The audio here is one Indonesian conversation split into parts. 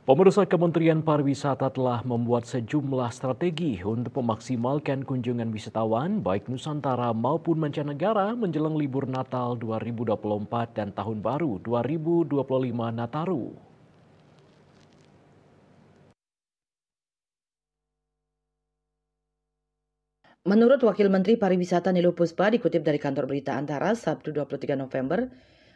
Pemirsa, Kementerian Pariwisata telah membuat sejumlah strategi untuk memaksimalkan kunjungan wisatawan baik Nusantara maupun mancanegara menjelang libur Natal 2024 dan Tahun Baru 2025 Nataru. Menurut Wakil Menteri Pariwisata Niluh Puspa dikutip dari kantor berita Antara Sabtu 23 November,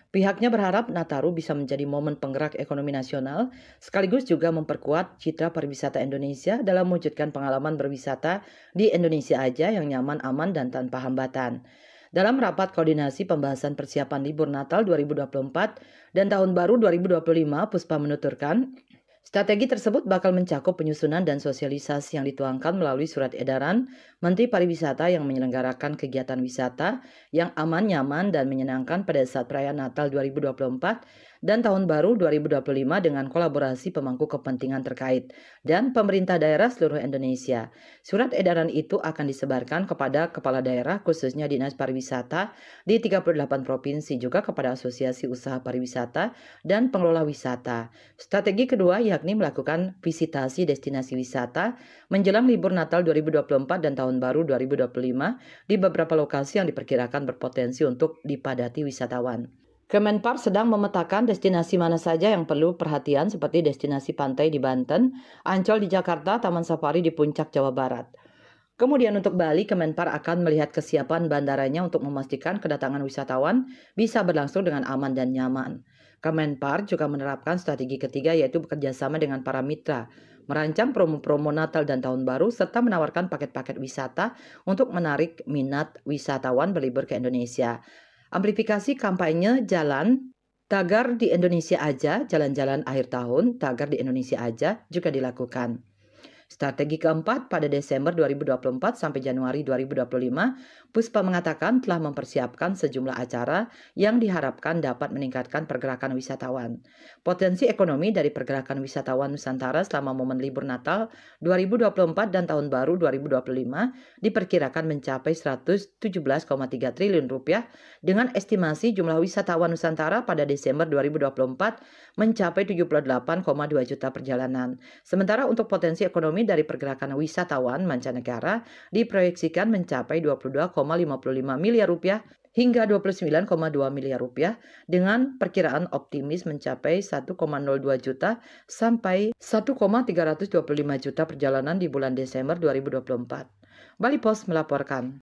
pihaknya berharap Nataru bisa menjadi momen penggerak ekonomi nasional sekaligus juga memperkuat citra pariwisata Indonesia dalam mewujudkan pengalaman berwisata di Indonesia aja yang nyaman, aman, dan tanpa hambatan. Dalam rapat koordinasi pembahasan persiapan libur Natal 2024 dan Tahun Baru 2025, Puspa menuturkan, strategi tersebut bakal mencakup penyusunan dan sosialisasi yang dituangkan melalui surat edaran Menteri Pariwisata yang menyelenggarakan kegiatan wisata yang aman, nyaman, dan menyenangkan pada saat perayaan Natal 2024 dan Tahun Baru 2025 dengan kolaborasi pemangku kepentingan terkait dan pemerintah daerah seluruh Indonesia. Surat edaran itu akan disebarkan kepada kepala daerah khususnya Dinas Pariwisata di 38 provinsi, juga kepada Asosiasi Usaha Pariwisata dan Pengelola Wisata. Strategi kedua yakni melakukan visitasi destinasi wisata menjelang libur Natal 2024 dan Tahun Baru 2025 di beberapa lokasi yang diperkirakan berpotensi untuk dipadati wisatawan. Kemenpar sedang memetakan destinasi mana saja yang perlu perhatian seperti destinasi pantai di Banten, Ancol di Jakarta, Taman Safari di Puncak, Jawa Barat. Kemudian untuk Bali, Kemenpar akan melihat kesiapan bandaranya untuk memastikan kedatangan wisatawan bisa berlangsung dengan aman dan nyaman. Kemenpar juga menerapkan strategi ketiga yaitu bekerjasama dengan para mitra, merancang promo-promo Natal dan Tahun Baru, serta menawarkan paket-paket wisata untuk menarik minat wisatawan berlibur ke Indonesia. Amplifikasi kampanye jalan tagar di Indonesia aja, jalan-jalan akhir tahun, tagar di Indonesia aja juga dilakukan. Strategi keempat, pada Desember 2024 sampai Januari 2025, Puspa mengatakan telah mempersiapkan sejumlah acara yang diharapkan dapat meningkatkan pergerakan wisatawan. Potensi ekonomi dari pergerakan wisatawan Nusantara selama momen libur Natal 2024 dan Tahun Baru 2025 diperkirakan mencapai 117,3 triliun rupiah dengan estimasi jumlah wisatawan Nusantara pada Desember 2024 mencapai 78,2 juta perjalanan. Sementara untuk potensi ekonomi dari pergerakan wisatawan mancanegara diproyeksikan mencapai 22,55 miliar rupiah hingga 29,2 miliar rupiah dengan perkiraan optimis mencapai 1,02 juta sampai 1,325 juta perjalanan di bulan Desember 2024. Bali Post melaporkan.